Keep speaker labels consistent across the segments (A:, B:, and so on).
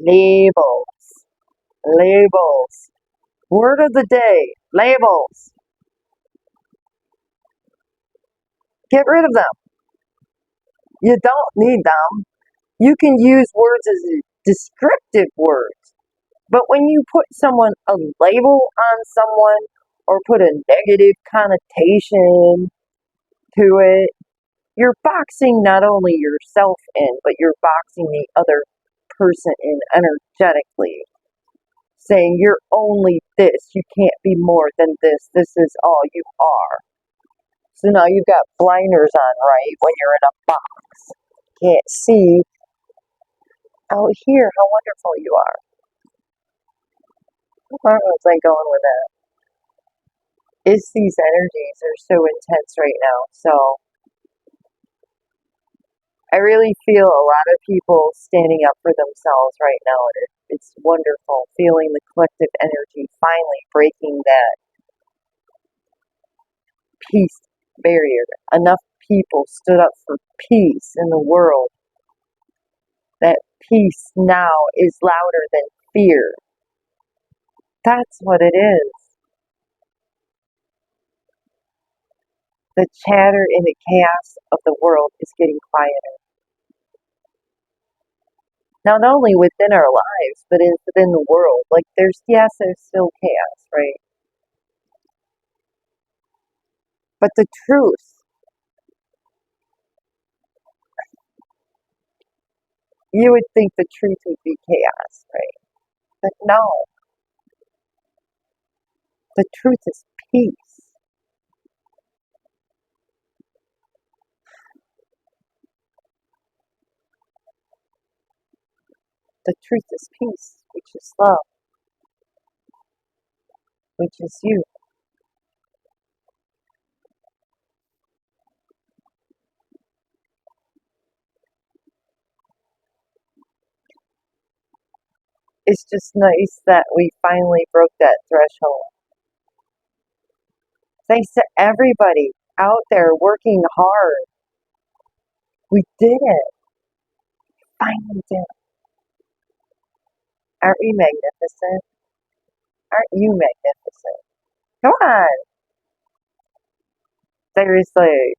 A: Labels. Labels. Word of the day. Labels. Get rid of them. You don't need them. You can use words as descriptive words. But when you put a label on someone or put a negative connotation to it, you're boxing not only yourself in, but you're boxing the other person in energetically, saying you're only this, you can't be more than this is all you are. So now you've got blinders on, right, when you're in a box. Can't see out here how wonderful you are. Where was I going with that? It's these energies are so intense right now. So I really feel a lot of people standing up for themselves right now, and it's wonderful feeling the collective energy finally breaking that peace barrier. Enough people stood up for peace in the world. That peace now is louder than fear. That's what it is. The chatter and the chaos of the world is getting quieter. Not only within our lives, but within the world. Like there's still chaos, right? But the truth, you would think the truth would be chaos, right? But no, the truth is peace. The truth is peace, which is love, which is you. It's just nice that we finally broke that threshold. Thanks to everybody out there working hard. We did it. Finally did it. Aren't we magnificent? Aren't you magnificent? Come on. Seriously.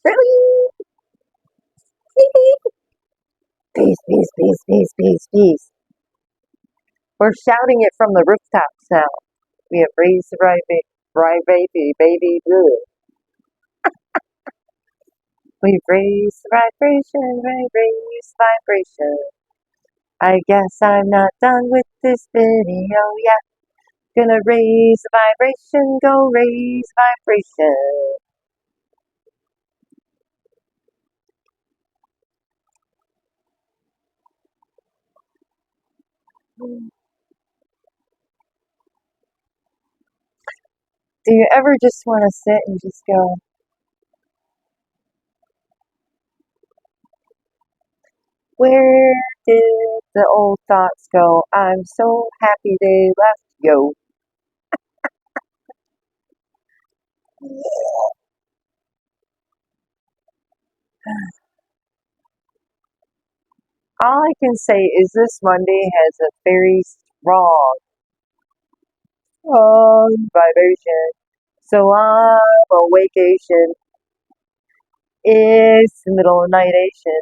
A: Really? Peace, peace, peace, peace, peace, peace. We're shouting it from the rooftops now. We have raised the right baby, baby blue. We've raised the vibration, raised vibration. I guess I'm not done with this video yet. Gonna raise the vibration, go raise vibration. Do you ever just want to sit and just go, where did the old thoughts go? I'm so happy they left, yo. All I can say is this Monday has a very strong vibration. So I'm on vacation. It's the middle of nightation.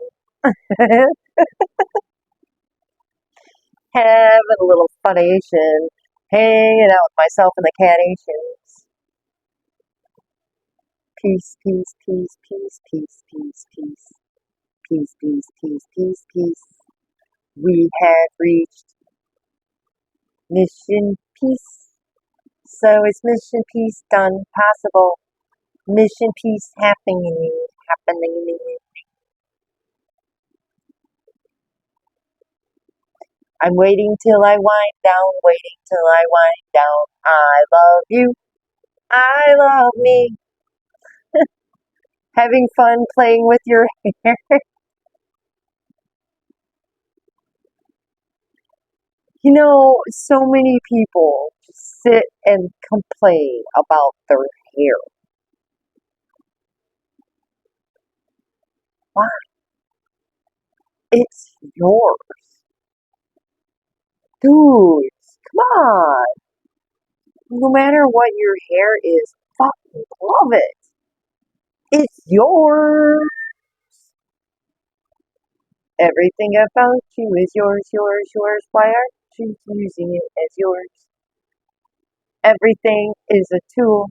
A: Having a little funation. Hanging out with myself and the catations. Peace, peace, peace, peace, peace, peace, peace. Peace, peace, peace, peace, peace. We have reached mission peace. So is mission peace done possible? Mission peace happening. I'm waiting till I wind down, waiting till I wind down. I love you. I love me. Having fun playing with your hair. You know, so many people just sit and complain about their hair. Why? It's yours. Dudes, come on. No matter what your hair is, fucking love it. It's yours. Everything about you is yours, yours, yours. Why aren't you using it as yours? Everything is a tool.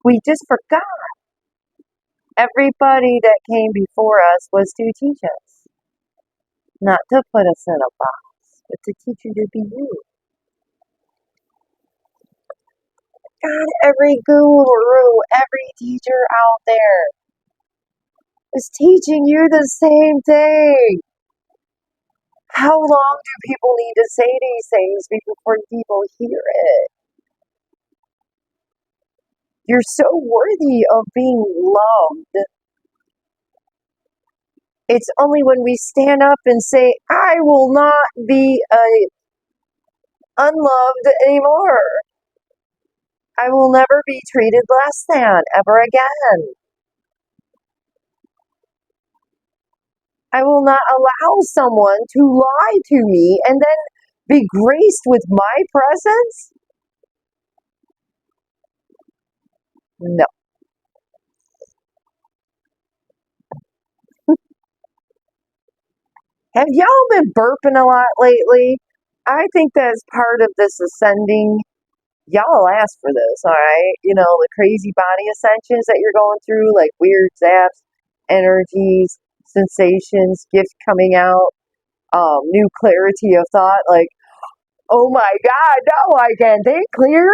A: We just forgot. Everybody that came before us was to teach us, not to put us in a box, but to teach you to be you. God, every guru, every teacher out there is teaching you the same thing. How long do people need to say these things before people hear it? You're so worthy of being loved. It's only when we stand up and say, I will not be unloved anymore. I will never be treated less than ever again. I will not allow someone to lie to me and then be graced with my presence. No. Have y'all been burping a lot lately? I think that's part of this ascending. Y'all asked for this, all right? You know, the crazy body ascensions that you're going through, like weird zaps, energies, sensations, gifts coming out, new clarity of thought, like, oh my God, now I can think clear.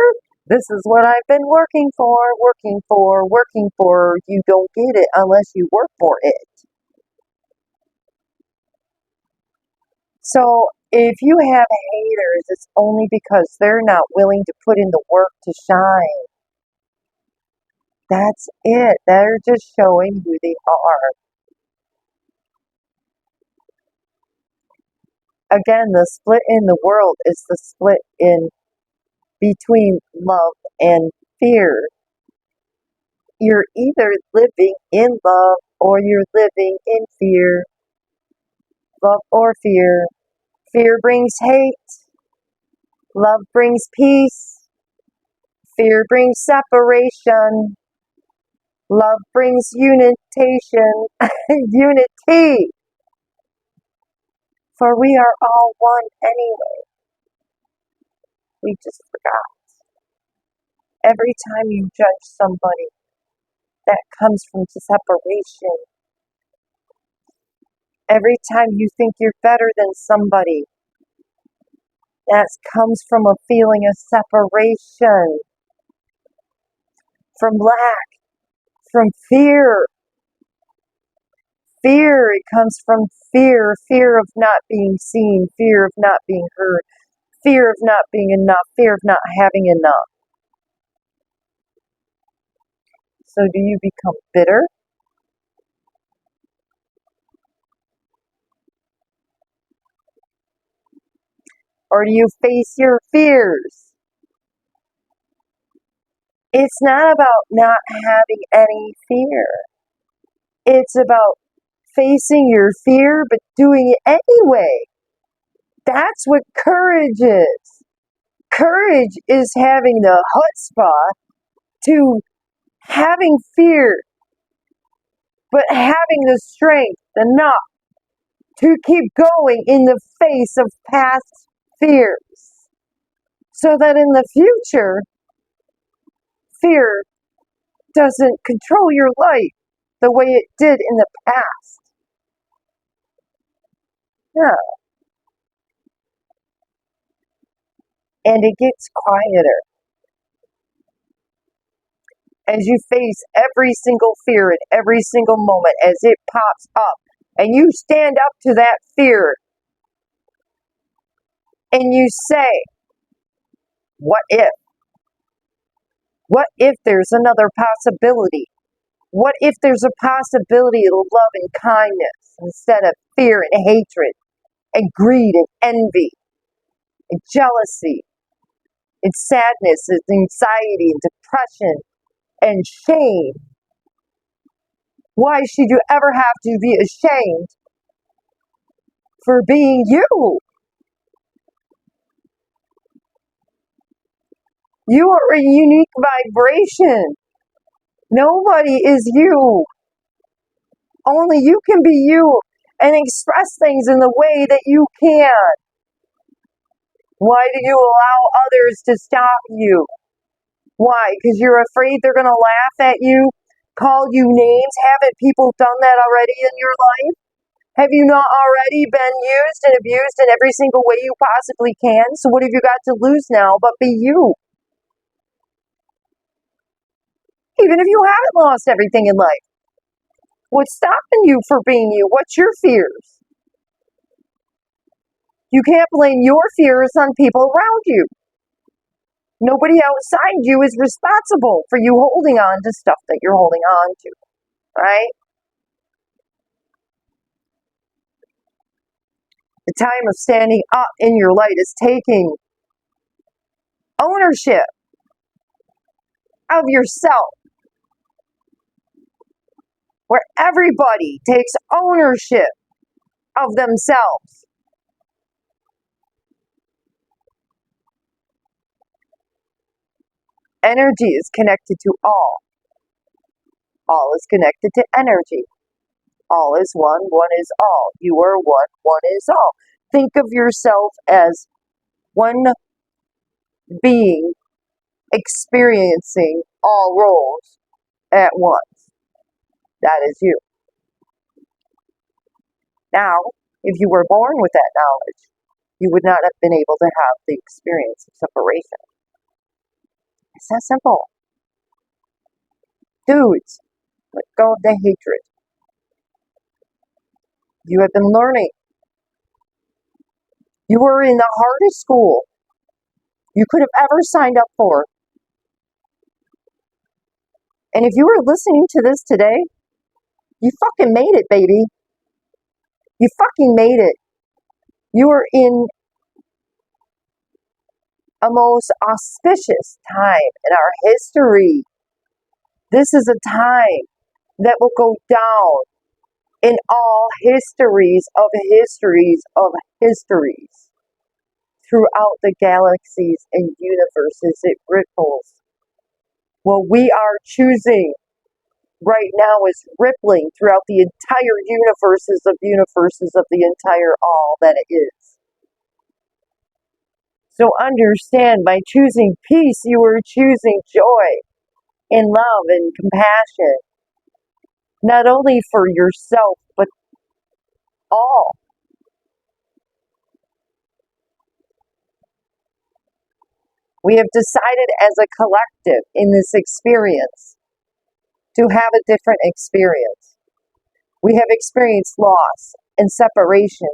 A: This is what I've been working for, working for, working for. You don't get it unless you work for it. So if you have haters, it's only because they're not willing to put in the work to shine. That's it. They're just showing who they are. Again, the split in the world is the split in between love and fear. You're either living in love or you're living in fear. Love or fear. Fear brings hate. Love brings peace. Fear brings separation. Love brings unitation. Unity. For we are all one anyway. We just forgot. Every time you judge somebody, that comes from separation. Every time you think you're better than somebody, that comes from a feeling of separation, from lack, from fear. Fear, it comes from fear, fear of not being seen, fear of not being heard, fear of not being enough, fear of not having enough. So do you become bitter? Or do you face your fears? It's not about not having any fear. It's about facing your fear, but doing it anyway. That's what courage is. Courage is having the chutzpah to having fear, but having the strength enough to keep going in the face of past fears. So that in the future, fear doesn't control your life the way it did in the past. Yeah. And it gets quieter as you face every single fear in every single moment as it pops up. And you stand up to that fear and you say, what if? What if there's another possibility? What if there's a possibility of love and kindness instead of fear and hatred and greed and envy and jealousy and sadness and anxiety and depression and shame? Why should you ever have to be ashamed for being you? You are a unique vibration. Nobody is you. Only you can be you and express things in the way that you can. Why do you allow others to stop you? Why? Because you're afraid they're going to laugh at you, call you names. Haven't people done that already in your life? Have you not already been used and abused in every single way you possibly can? So what have you got to lose now but be you? Even if you haven't lost everything in life, what's stopping you from being you? What's your fears? You can't blame your fears on people around you. Nobody outside you is responsible for you holding on to stuff that you're holding on to, right? The time of standing up in your light is taking ownership of yourself, where everybody takes ownership of themselves. Energy is connected to all. All is connected to energy. All is one, one is all. You are one, one is all. Think of yourself as one being experiencing all roles at once. That is you. Now, if you were born with that knowledge, you would not have been able to have the experience of separation. It's that simple. Dudes, let go of the hatred. You have been learning. You were in the hardest school you could have ever signed up for. And if you were listening to this today, you fucking made it, baby. You fucking made it. You are in a most auspicious time in our history. This is a time that will go down in all histories of histories of histories. Throughout the galaxies and universes, it ripples. What we are choosing right now is rippling throughout the entire universes of the entire all that it is. So understand, by choosing peace, you are choosing joy and love and compassion, not only for yourself, but all. We have decided as a collective in this experience to have a different experience. We have experienced loss and separation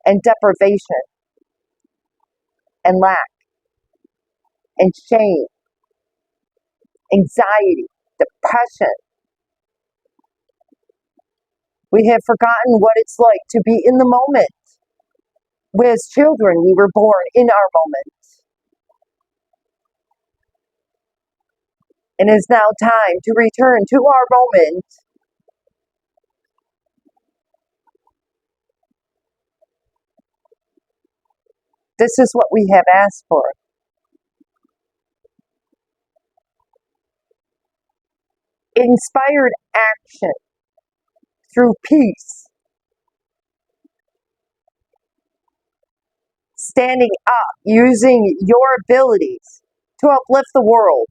A: and deprivation and lack and shame, anxiety, depression. We have forgotten what it's like to be in the moment. As children, we were born in our moment. And it is now time to return to our moment. This is what we have asked for. Inspired action through peace. Standing up, using your abilities to uplift the world.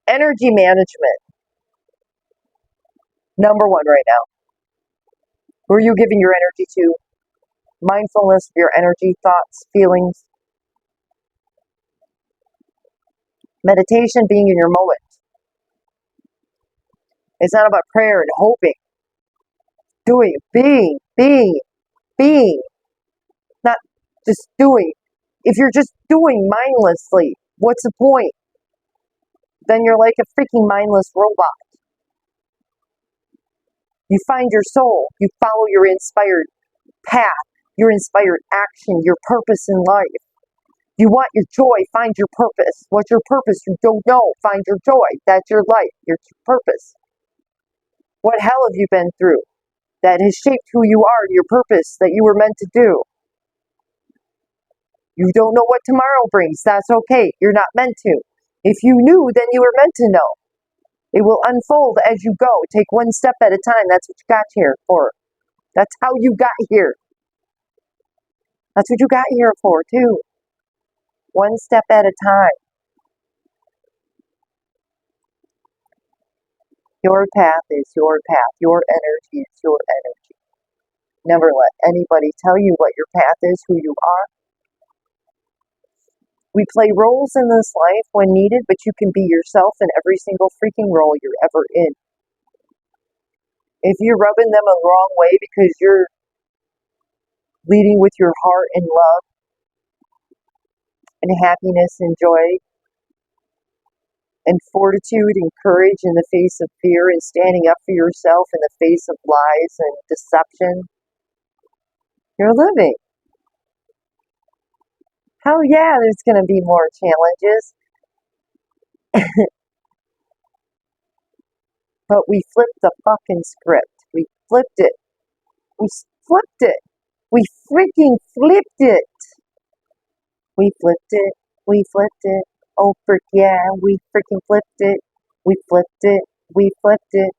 A: Energy management. Number one right now. Who are you giving your energy to? Mindfulness of your energy, thoughts, feelings. Meditation, being in your moment. It's not about prayer and hoping. Doing, being. Not just doing. If you're just doing mindlessly, what's the point? Then you're like a freaking mindless robot. You find your soul. You follow your inspired path. your inspired action, your purpose in life. You want your joy, find your purpose. What's your purpose? You don't know. Find your joy. That's your life, your purpose. What hell have you been through that has shaped who you are, your purpose that you were meant to do? You don't know what tomorrow brings. That's okay. You're not meant to. If you knew, then you were meant to know. It will unfold as you go. Take one step at a time. That's what you got here for. That's how you got here. That's what you got here for, too. One step at a time. Your path is your path. Your energy is your energy. Never let anybody tell you what your path is, who you are. We play roles in this life when needed, but you can be yourself in every single freaking role you're ever in. If you're rubbing them the wrong way because you're leading with your heart and love and happiness and joy and fortitude and courage in the face of fear and standing up for yourself in the face of lies and deception, you're living. Hell yeah, there's going to be more challenges. But we flipped the fucking script. We flipped it. We flipped it. We freaking flipped it. We flipped it. We flipped it. Oh, frick yeah, we freaking flipped it. We flipped it. We flipped it.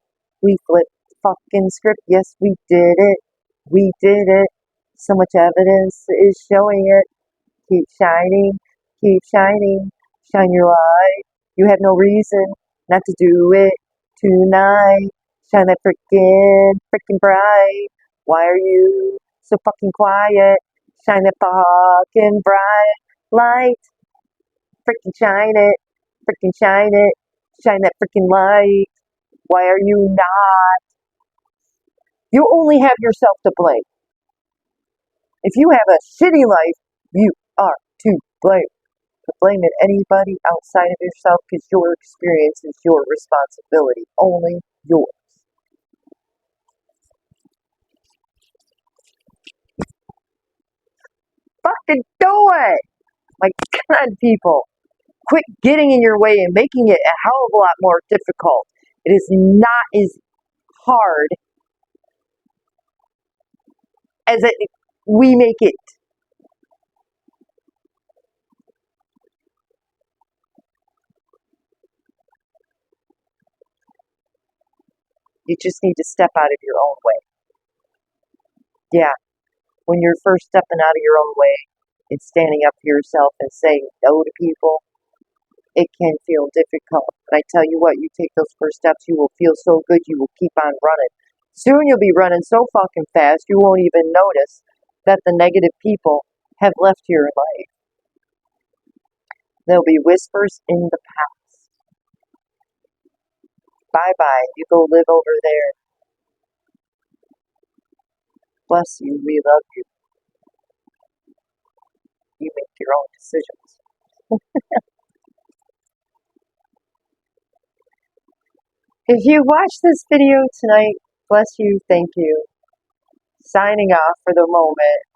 A: We flipped the fucking script. Yes, we did it. We did it. So much evidence is showing it. Keep shining. Keep shining. Shine your light. You have no reason not to do it tonight. Shine that freaking bright. Why are you so fucking quiet? Shine that fucking bright light. Freaking shine it. Freaking shine it. Shine that freaking light. Why are you not? You only have yourself to blame. If you have a shitty life, you are to blame. To blame it anybody outside of yourself because your experience is your responsibility. Only yours. Fucking do it! My God, people. Quit getting in your way and making it a hell of a lot more difficult. It is not as hard as we make it. You just need to step out of your own way. Yeah, when you're first stepping out of your own way and standing up for yourself and saying no to people, it can feel difficult. But I tell you what, you take those first steps, you will feel so good, you will keep on running. Soon you'll be running so fucking fast, you won't even notice that the negative people have left your life. There'll be whispers in the past. Bye-bye, you go live over there. Bless you, we love you. You make your own decisions. If you watched this video tonight, bless you, thank you. Signing off for the moment.